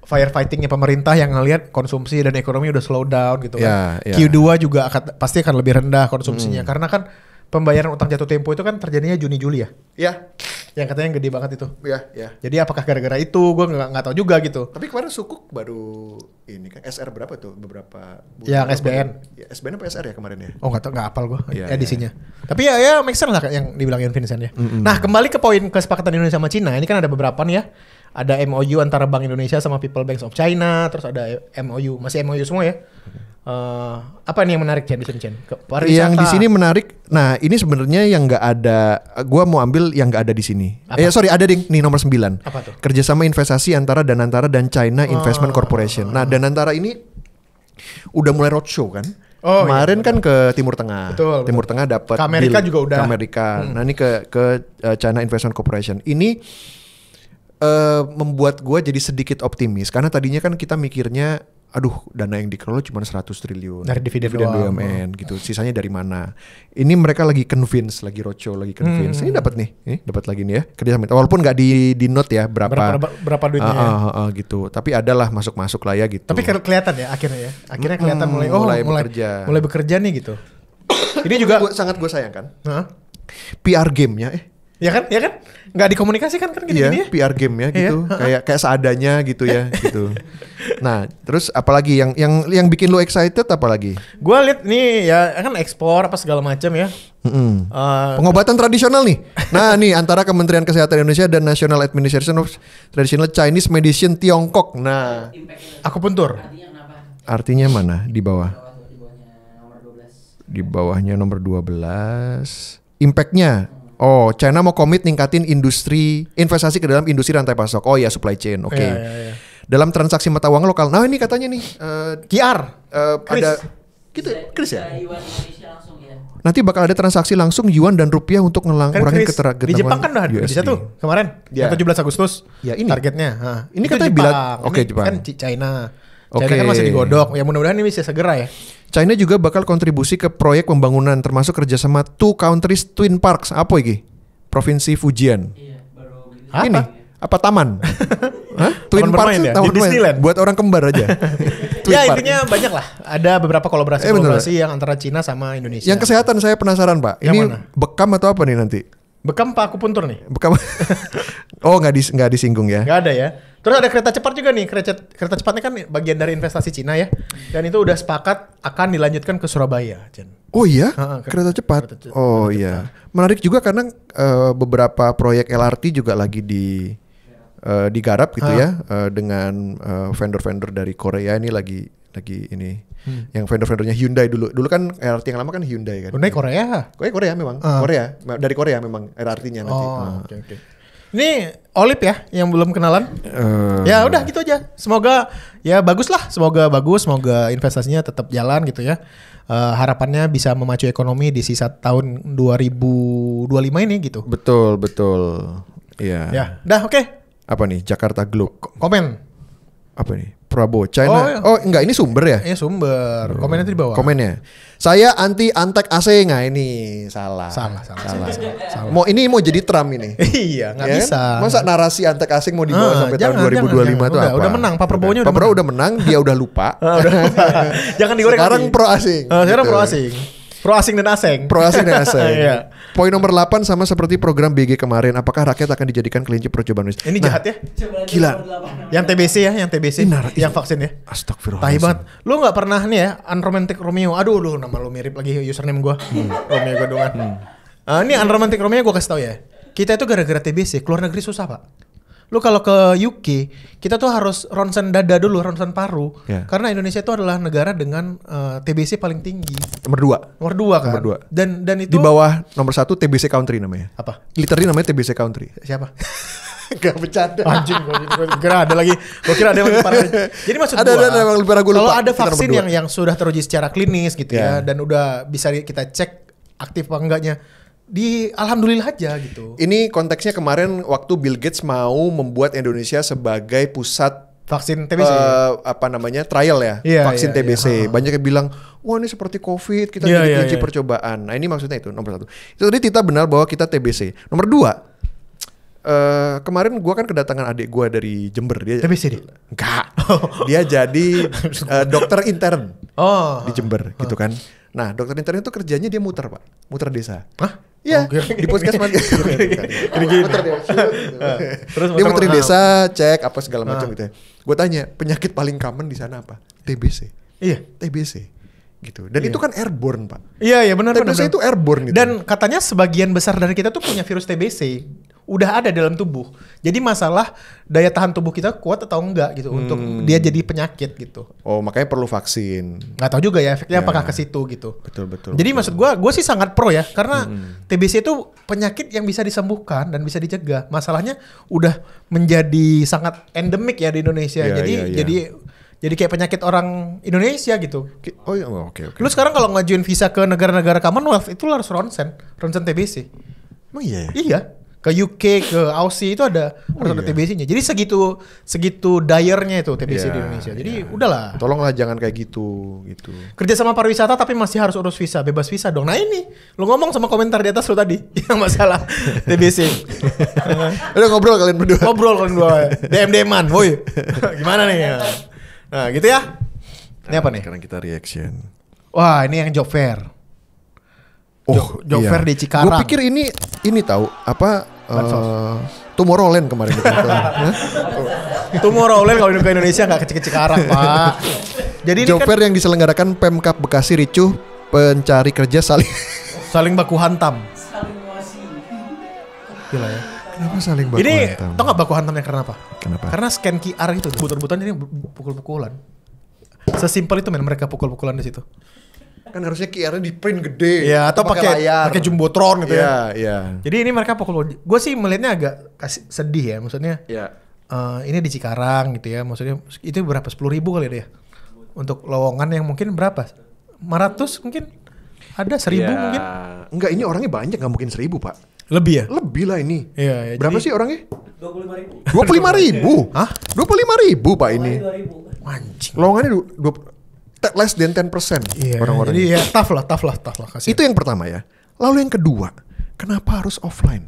firefightingnya pemerintah yang ngelihat konsumsi dan ekonomi udah slow down gitu kan. Q2 juga pasti akan lebih rendah konsumsinya karena kan pembayaran utang jatuh tempo itu kan terjadinya Juni-Juli ya? Iya. Yang katanya gede banget itu. Iya. Jadi apakah gara-gara itu? Gue nggak tahu juga gitu. Tapi kemarin Sukuk baru ini kan SR berapa tuh beberapa bulan. Yang SBN. Ya, SBN apa SR ya kemarin ya? Oh nggak apal gue edisinya. Iya. Tapi ya make sense lah yang dibilangin Vincent ya. Nah kembali ke poin kesepakatan Indonesia sama Cina. Ini kan ada beberapa nih ya. Ada MOU antara Bank Indonesia sama People Bank of China. Terus ada MOU, masih MOU semua ya. Apa nih yang menarik Chen di sini Chen? Yang di sini menarik. Nah, ini sebenarnya yang nggak ada. Gua mau ambil yang nggak ada di sini. Ada nih nomor 9. Apa tuh? Kerjasama investasi antara Danantara dan China Investment Corporation. Nah, Danantara ini udah mulai roadshow kan? Kemarin kan ke Timur Tengah. Betul. Timur Tengah dapat. Ke Amerika juga udah. Ke Amerika. Nah, ini ke China Investment Corporation. Ini membuat gue jadi sedikit optimis karena tadinya kan kita mikirnya aduh dana yang dikelola cuma 100 triliun dari dividen BUMN gitu, sisanya dari mana? Ini mereka lagi convince, lagi roadshow, lagi convince. Ini dapat dapat lagi nih ya kerjasama. Walaupun nggak di note ya berapa duitnya gitu, tapi adalah masuk lah ya gitu. Tapi kelihatan ya akhirnya kelihatan mulai bekerja nih gitu. Ini juga sangat gue sayangkan. PR game-nya Ya kan? Nggak dikomunikasikan kan gini-gini ya? PR game ya gitu. Kayak seadanya gitu ya gitu. Nah, terus apalagi yang bikin lu excited apalagi? Gua lihat nih ya kan ekspor apa segala macam ya. Pengobatan tradisional nih. Nah, nih antara Kementerian Kesehatan Indonesia dan National Administration of Traditional Chinese Medicine Tiongkok. Nah, akupuntur. Artinya mana? Di bawah. Di bawahnya nomor 12. Impact-nya China mau komit ningkatin investasi ke dalam industri rantai pasok. Oh ya, supply chain. Oke. Yeah. Dalam transaksi mata uang lokal. Nah, ini katanya nih QR. Ada gitu, Chris ya? ya. Nanti bakal ada transaksi langsung yuan dan rupiah untuk ngurangin ketergantungan. Di Jepang kan udah bisa tuh kemarin. Yang 17 Agustus. Ya, ini targetnya. Ini katanya bilang Jepang. Kan China. China kan masih digodok. Ya mudah-mudahan ini bisa segera ya. China juga bakal kontribusi ke proyek pembangunan termasuk kerjasama Two Countries Twin Parks. Apa ini? Provinsi Fujian. Iya, baru ini apa taman? Twin Parks ya? Taman Disneyland. Buat orang kembar aja. Ya intinya banyak lah. Ada beberapa kolaborasi yang antara Cina sama Indonesia. Yang kesehatan saya penasaran Pak. Ini bekam atau apa nih nanti? Bekam Pak akupuntur nih. Bekam. Nggak disinggung ya? Nggak ada ya. Terus ada kereta cepat juga nih. Kereta cepatnya kan bagian dari investasi Cina ya. Dan itu udah sepakat akan dilanjutkan ke Surabaya. Oh iya? Kereta cepat? Iya. Menarik juga karena beberapa proyek LRT juga lagi digarap gitu ya. Dengan vendor-vendor dari Korea ini lagi ini. Yang vendor-vendornya Hyundai dulu kan LRT yang lama kan Hyundai kan. Hyundai Korea? Korea memang. Korea. Dari Korea memang LRT-nya nanti. Oke. Ini Olip ya yang belum kenalan. Ya udah gitu aja. Semoga ya bagus lah. Semoga investasinya tetap jalan gitu ya. Harapannya bisa memacu ekonomi di sisa tahun 2025 ini gitu. Betul. Iya. Ya, dah oke. Apa nih? Jakarta Globe. Komen. Apa nih? Prabowo China. Enggak, ini sumber ya? Iya sumber. Komennya di bawah. Komennya. Saya anti Antek AC nggak ini salah. Ini mau jadi Trump ini. Iya, nggak bisa. Masa narasi Antek asing mau dibawa sampai tahun 2025 itu apa? Udah menang, Pak Prabowo udah menang, dia udah lupa. Jangan digoreng. Sekarang pro asing. Sekarang pro asing. Pro asing dan asing. Iya. Poin nomor 8 sama seperti program BG kemarin. Apakah rakyat akan dijadikan kelinci percobaan? Ini jahat ya? Gila. Yang TBC ya, yang vaksin ya. Astagfirullah. Tahi banget. Lu nggak pernah nih ya, Unromantic Romeo. Aduh, nama lu mirip lagi username gua. Romeo Godongan. Ini Unromantic Romeo gua kasih tau ya. Kita itu gara-gara TBC keluar negeri susah, Pak. Lu kalau ke UK, kita tuh harus ronsen dada dulu, ronsen paru. Yeah. Karena Indonesia itu adalah negara dengan TBC paling tinggi. Nomor 2 kan? Nomor 2. Dan itu di bawah nomor 1 TBC country namanya. Apa? Literally namanya TBC country. Siapa? Gak bercanda. Anjing, gue kira ada lagi. Gue kira ada yang lebih parah. Jadi maksud gue, kalau ada vaksin yang sudah teruji secara klinis gitu ya, dan udah bisa kita cek aktif apa enggaknya, alhamdulillah aja gitu. Ini konteksnya kemarin waktu Bill Gates mau membuat Indonesia sebagai pusat vaksin TBC. Trial ya, vaksin TBC. Banyak yang bilang, wah ini seperti COVID, kita jadi kelinci percobaan. Nah ini maksudnya itu nomor 1. Itu tadi Tita benar bahwa kita TBC. Nomor 2, kemarin gue kan kedatangan adik gue dari Jember. Dia TBC dia? Enggak. Dia jadi dokter intern di Jember gitu kan. Nah, dokter intern itu kerjanya dia muter, Pak. Muter desa. Hah? Iya, di puskesmas. Muter dia. Terus Dia muterin desa, cek apa segala macam gitu ya. Gue tanya, penyakit paling common di sana apa? TBC. Iya. TBC. Gitu. Dan itu kan airborne, Pak. Iya, benar. TBC itu airborne gitu. Dan katanya sebagian besar dari kita tuh punya virus TBC. Udah ada dalam tubuh. Jadi masalah daya tahan tubuh kita kuat atau enggak gitu untuk dia jadi penyakit gitu. Oh, makanya perlu vaksin. Nggak tahu juga ya efeknya apakah ke situ gitu. Betul. Jadi maksud gue sih sangat pro ya karena TBC itu penyakit yang bisa disembuhkan dan bisa dicegah. Masalahnya udah menjadi sangat endemik ya di Indonesia. Jadi kayak penyakit orang Indonesia gitu. Oh iya, oke. Lu sekarang kalau ngajuin visa ke negara-negara Commonwealth itu lu harus ronsen TBC. Emang iya ya? Iya. Ke UK, ke Aussie itu harus ada TBC-nya. Jadi segitu dire-nya itu TBC di Indonesia. Jadi udahlah. Tolonglah jangan kayak gitu. Kerja sama pariwisata tapi masih harus urus visa, bebas visa dong. Nah ini, lu ngomong sama komentar di atas lu tadi yang masalah TBC. Udah ngobrol kalian berdua. DM-an, woi. Gimana nih? Nah gitu ya. Ini apa nih? Sekarang kita reaction. Wah ini yang job fair. Job fair di Cikarang. Gue pikir ini tahu apa? Tomorrowland kemarin. Tomorrowland kalau ke Indonesia nggak ke Cikarang, Pak. Jadi job fair yang diselenggarakan Pemkab Bekasi ricuh pencari kerja saling baku hantam. Gila ya. Kenapa saling baku ini, hantam? Ini tau gak baku hantamnya karena apa? Kenapa? Karena scan QR itu, butuh-butuhan ini pukul-pukulan. Sesimpel itu mereka pukul-pukulan di situ. Kan harusnya QR-nya di print gede. Ya, atau pakai jumbotron gitu ya. Iya. Jadi ini mereka pukul. Gue sih melihatnya agak sedih ya, maksudnya. Iya. Ini di Cikarang gitu ya, maksudnya itu berapa? 10.000 kali ya? Untuk lowongan yang mungkin berapa? 500 mungkin? Ada 1.000 mungkin? Enggak, ini orangnya banyak, nggak mungkin 1.000 Pak. Lebih ya? Lebih lah ini. Iya. Berapa sih orangnya? 25.000. 25.000? Hah? 25.000 Pak ini. 2.000. Anjing. Lowongannya less than 10% orang-orang. Jadi ya tough lah. Kasian. Itu yang pertama ya. Lalu yang kedua, kenapa harus offline?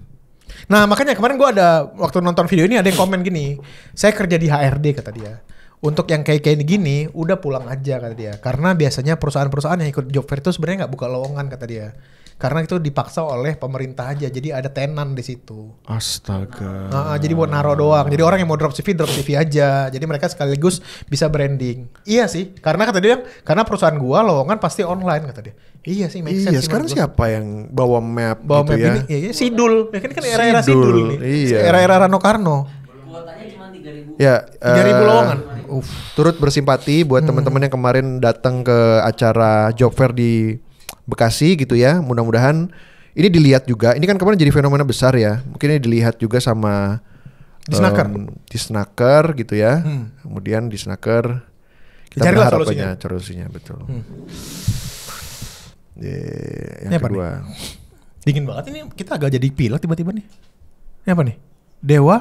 Nah makanya kemarin gue ada waktu nonton video ini ada yang komen gini, saya kerja di HRD kata dia. Untuk yang kayak gini udah pulang aja kata dia. Karena biasanya perusahaan-perusahaan yang ikut job fair itu sebenarnya nggak buka lowongan kata dia. Karena itu dipaksa oleh pemerintah aja, jadi ada tenan di situ. Astaga. Jadi buat naro doang. Jadi orang yang mau drop CV aja. Jadi mereka sekaligus bisa branding. Iya sih, karena kata dia, karena perusahaan gua lowongan pasti online kata dia. Iya sih, make sense. Iya, sekarang siapa yang bawa map bawa gitu map ya? Ini, iya, Sidul. Ya kan era-era Sidul nih. Iya. Era-era Rano Karno. Kuotanya cuma 3.000. Ya, 3.000 lowongan. Turut bersimpati buat teman-teman yang kemarin datang ke acara job fair di Bekasi gitu ya. Mudah-mudahan ini dilihat juga. Ini kan kemarin jadi fenomena besar ya. Mungkin ini dilihat juga sama di Snaker gitu ya. Kemudian di Snaker kita berharap banyak solusinya betul. Yang kedua. Dingin banget ini, kita agak jadi pilek tiba-tiba nih. Ini apa nih? Dewa.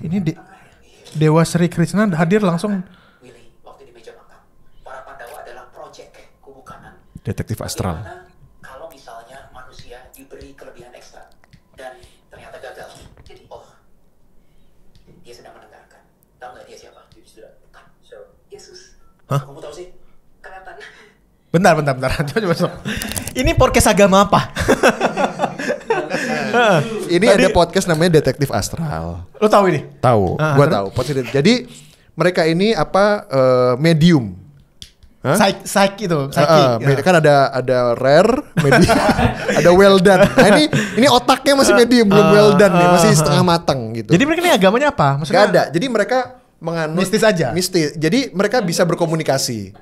Ini Dewa Sri Krishna hadir langsung. Willy, waktu di meja makan, para Pandawa adalah projek kubu kanan. Detektif astral. Kalau misalnya manusia diberi kelebihan ekstra dan ternyata gagal, jadi dia sedang mendengarkan. Tahu nggak dia siapa? Bukan. Yesus. Hah? Kamu tahu sih? Kelihatan. Bentar. Coba. Ini podcast agama apa? Ini ada podcast namanya Detektif Astral. Lo tahu ini? Tahu, gua tahu. Podcast. Jadi mereka ini medium. Psych itu, kan ada rare, medium, ada well done. Nah ini otaknya masih medium, belum well done nih, masih setengah matang gitu. Jadi mereka ini agamanya apa? Maksudnya gak ada. Jadi mereka menganut mistis aja. Mistis. Jadi mereka bisa berkomunikasi.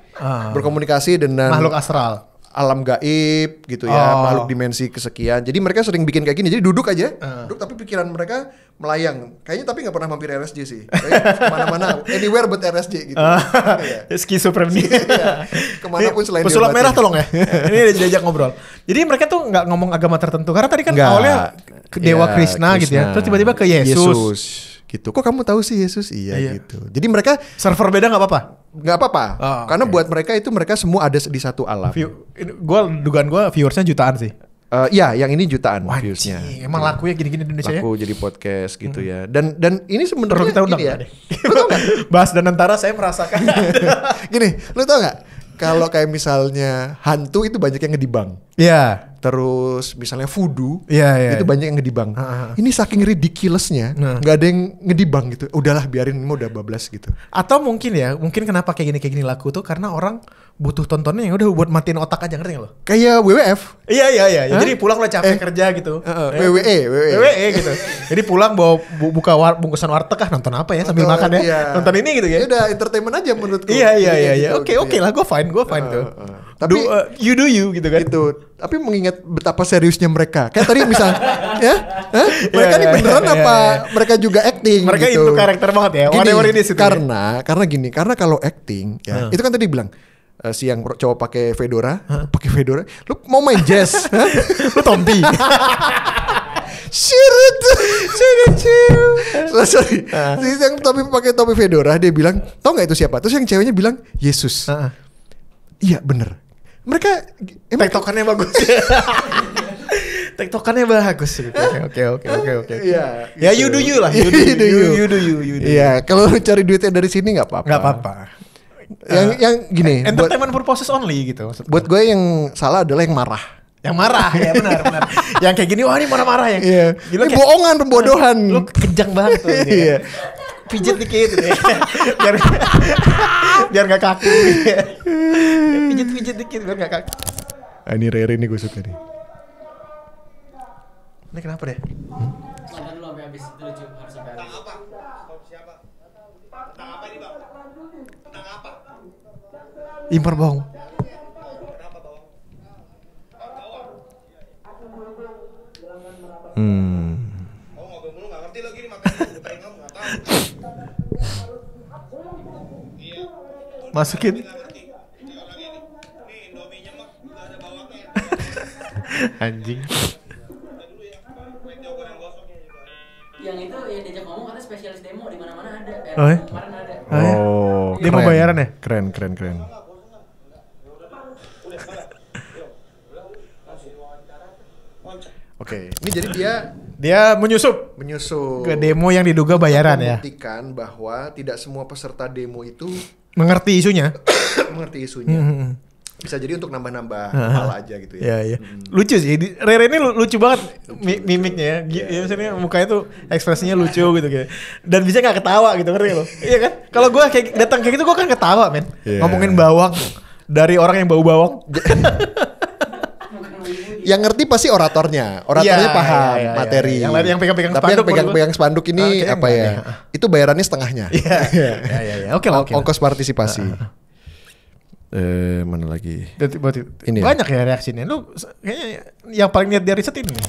Berkomunikasi dengan makhluk astral, alam gaib gitu ya, makhluk dimensi kesekian. Jadi mereka sering bikin kayak gini. Jadi duduk aja, duduk tapi pikiran mereka melayang. Kayaknya tapi nggak pernah mampir RSJ sih. Kemana-mana, anywhere but RSJ gitu. Skizofrenia. Kemanapun selain pesulap merah tolong ya. Ini diajak ngobrol. Jadi mereka tuh nggak ngomong agama tertentu. Karena tadi kan awalnya Dewa Krishna gitu ya. Terus tiba-tiba ke Yesus. Gitu. Kok kamu tahu sih Yesus? Iya gitu. Jadi mereka server beda nggak apa-apa? Nggak apa-apa. Karena buat mereka itu mereka semua ada di satu alam. Dugaan gue viewersnya jutaan sih. Ya, yang ini jutaan Wah, viewsnya. Emang lakunya gini-gini di Indonesia Laku jadi podcast gitu ya. Dan ini sebenarnya kita undang gini ya. deh. Bahas dan antara saya merasakan. Gini, lu tau gak? Kalau kayak misalnya hantu itu banyak yang ngedibang. Iya. Terus misalnya voodoo, Iya. itu banyak yang ngedibang. Ini saking ridiculousnya, nggak ada yang ngedibang gitu. Udahlah biarin, ini udah bablas gitu. Atau mungkin kenapa kayak gini laku tuh karena orang butuh tontonnya yang udah buat matiin otak aja, ngerti gak lo? Kayak WWF. Iya. Jadi pulang udah capek kerja gitu. WWE gitu. Jadi pulang bawa buka bungkusan warteg nonton apa ya sambil makan ya. Iya. Nonton ini gitu ya. Udah entertainment aja menurutku. Iya. Gitu, Oke lah, gue fine tuh. Tapi you do you gitu kan. Itu. Tapi mengingat betapa seriusnya mereka. Kayak tadi misal mereka ini beneran apa mereka juga acting mereka gitu. itu karakter banget ya. Whatever it is itu. Karena gini, karena kalau acting ya, itu kan tadi bilang si yang cowok pakai fedora, lu mau main jazz, lu Tompi. Sorry. Si yang pakai topi fedora dia bilang, tau nggak itu siapa? Terus yang ceweknya bilang Yesus. Iya bener. Mereka tektokannya bagus. Tektokannya bagus gitu. Oke. Iya. Ya you do you lah. You do you. Iya, kalau lu cari duitnya dari sini nggak apa-apa. Nggak apa-apa. Yang gini. Entertainment purposes only gitu. Buat gue yang salah adalah yang marah. Yang marah ya benar. Yang kayak gini wah ini marah-marah ya. Iya. Ini bohongan, pembodohan. Lu kejang banget tuh. Iya. Pijet dikit gitu ya. biar nggak kaku. Pijet dikit biar nggak kaku. Ini Rere nih gue suka nih. Ini kenapa deh? Nonton dulu sampai habis itu lucu, harus sampai habis. Tentang apa? Siapa? Tentang apa ini, Bang? Tentang apa? Impor bohong. Kenapa bawang? Oh, ngobrol mulu nggak ngerti lagi nih, makanya puterin kamu nggak tahu. Iya. Masukin. Nih, Indomie nyemek, udah ada bawangnya. Anjing. Yang itu yang diajak ngomong karena spesialis demo di mana-mana ada. Oh, ya? Kemarin ada. Oh, Dia mau bayaran ya? Keren. Oke, ini jadi Dia menyusup menyusul ke demo yang diduga bayaran ya. membuktikan bahwa tidak semua peserta demo itu Mengerti isunya. mengerti isunya. Bisa jadi untuk nambah-nambah hal aja gitu ya. Iya. Lucu sih. Rere ini lucu banget mimiknya ya. Ya maksudnya mukanya tuh ekspresinya lucu gitu kayak. Dan bisa enggak ketawa gitu ngerti lo. Iya kan? Kalau gua kayak datang kayak gitu gua kan ketawa, men. Yeah. Ngomongin bawang dari orang yang bau bawang. Yang ngerti pasti oratornya paham materi. Yang lain yang pegang-pegang tapi spanduk. yang pegang-pegang spanduk ini apa ya? Itu bayarannya setengahnya. Iya. Oke lah. Ongkos partisipasi. Mana lagi? Ini banyak ya reaksinya. Lu kayaknya yang paling niat dari riset ini nih.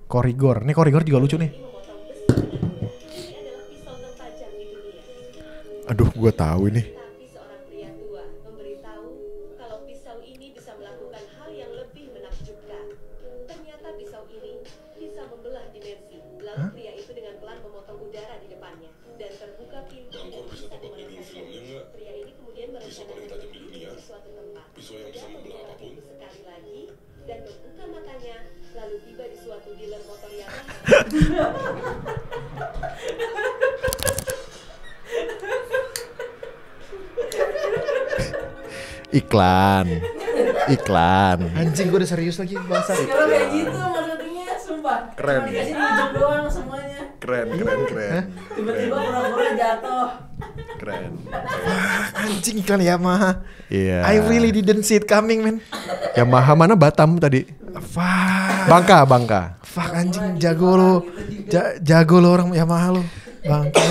Korigor. Nih korigor juga lucu nih. Aduh, gua tahu ini. Tapi seorang pria tua memberitahu kalau pisau ini bisa melakukan hal yang lebih menakjubkan. Ternyata pisau ini bisa membelah dimensi. Lalu pria itu dengan pelan memotong udara di depannya dan terbuka pintu dan bisa memanaskannya. Pria ini kemudian merencanakan pergi ke suatu tempat. Dia melihat itu sekali lagi dan membuka matanya lalu tiba di suatu dealer motor Yamaha. Iklan. Anjing gue udah serius lagi bahasa. Sekarang kayak gitu marketingnya, sumpah. Keren. Cuma dikasih tunjuk doang semuanya. Keren. Tiba-tiba pura-pura jatuh. Keren. Anjing iklan Yamaha. Iya. I really didn't see it coming, man. Yamaha mana Batam tadi? Fuck. Bangka. Fuck anjing jago lo. Jago lo orang Yamaha lo. Bangka.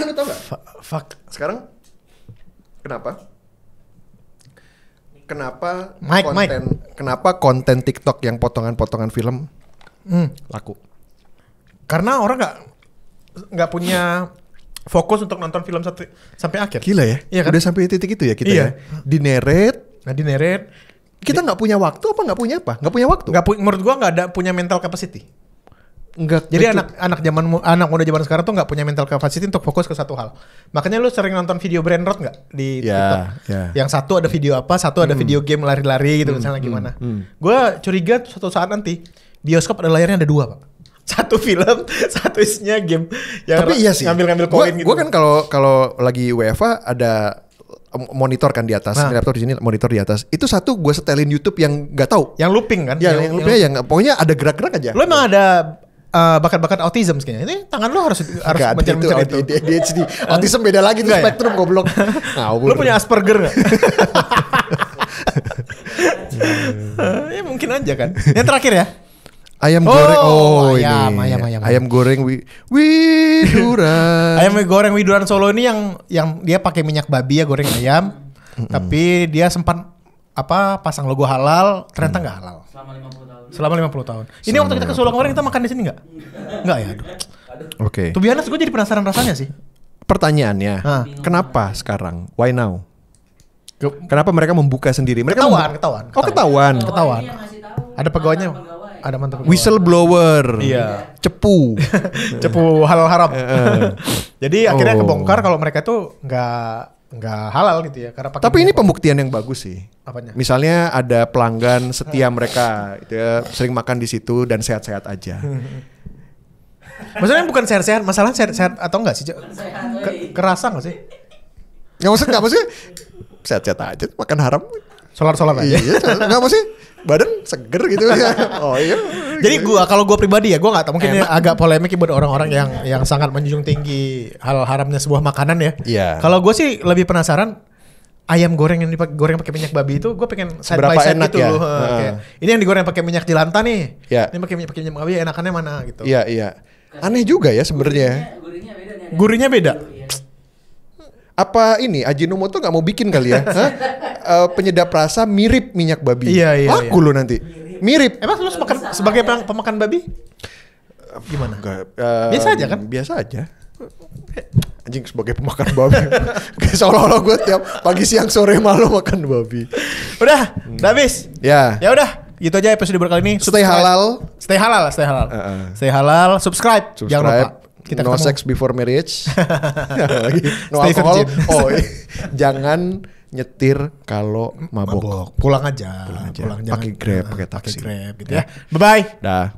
Lu tau gak? Fuck. Sekarang kenapa konten TikTok yang potongan-potongan film laku? Karena orang nggak punya fokus untuk nonton film sampai akhir. Gila ya? Iya kan? Udah sampai titik itu ya kita Iya. ya? Dineret. Nah, dineret. Kita nggak punya waktu apa nggak punya apa? Nggak punya waktu. Menurut gua nggak ada punya mental capacity. Jadi anak muda zaman sekarang tuh nggak punya mental capacity untuk fokus ke satu hal. Makanya lu sering nonton video brain rot nggak di TikTok? Yang satu ada video apa, satu ada video game lari-lari gitu misalnya gimana. Gue curiga suatu saat nanti bioskop ada layarnya ada 2 Pak. Satu film, satu isinya game. Yang tapi iya sih. Ngambil koin gitu. Gue kan kalau lagi WFA ada monitor kan di atas, laptop di sini monitor di atas. Itu satu gue setelin YouTube yang nggak tahu. Yang looping kan? Ya, yang looping yang pokoknya ada gerak-gerak aja. Lu emang ada bakat-bakat autism kayaknya. Ini tangan lu harus mencari itu. ADHD. Autism beda lagi tuh spektrum goblok. Lu punya Asperger enggak? Ya mungkin aja kan. Yang terakhir ya. Ayam goreng. Ayam goreng Widuran. Ayam goreng Widuran Solo ini yang dia pakai minyak babi ya goreng ayam. Tapi dia sempat pasang logo halal, ternyata enggak halal. Selama 50 tahun. Ini waktu kita ke Solo kemarin kita makan di sini enggak? Enggak ya, aduh. Oke. Tuh biasa gue jadi penasaran rasanya sih. Pertanyaannya, kenapa sekarang? Why now? Kenapa mereka membuka sendiri? Mereka ketahuan. Oh, ketahuan. Ada pegawainya. Ada mantan pegawai. Whistleblower. Iya. Cepu halal haram. Jadi akhirnya kebongkar kalau mereka tuh nggak halal gitu ya karena tapi ini pembuktian yang bagus sih. Apanya? Misalnya ada pelanggan setia mereka gitu ya, sering makan di situ dan sehat-sehat aja. Maksudnya bukan sehat-sehat, masalah sehat-sehat atau enggak sih? Kerasa enggak sih? Enggak maksudnya sehat-sehat aja makan haram. Solar-solar aja. Iya, enggak maksudnya badan seger gitu ya. Oh iya. Jadi kalau gue pribadi ya, gue nggak tahu mungkin ini agak polemik buat orang-orang yang sangat menjunjung tinggi hal haramnya sebuah makanan ya. Iya. Kalau gue sih lebih penasaran ayam goreng yang digoreng pakai minyak babi itu, gue pengen side seberapa by side enak gitu ya? loh. Kayak, ini yang digoreng pakai minyak jelantah nih. Iya. Ini pakai minyak babi, enakannya mana gitu. Iya. Aneh juga ya sebenarnya. Gurihnya beda. Apa ini Ajinomoto nggak mau bikin kali ya? Penyedap rasa mirip minyak babi. Iya. Laku lo nanti. Mirip. Emang lu sebagai pemakan babi? Gimana? Biasa aja kan? Biasa aja. Anjing sebagai pemakan babi. Kayak seolah-olah gue tiap pagi siang sore malam makan babi. Udah habis. Ya udah, gitu aja episode kali ini. Stay halal. Stay halal. Subscribe. Jangan lupa. Kita no ketemu. sex before marriage. No Stay alcohol. virgin. Jangan nyetir kalau mabok. Pulang aja. Pakai Grab, pakai taksi. Pakai Grab gitu ya. Bye-bye. Dah.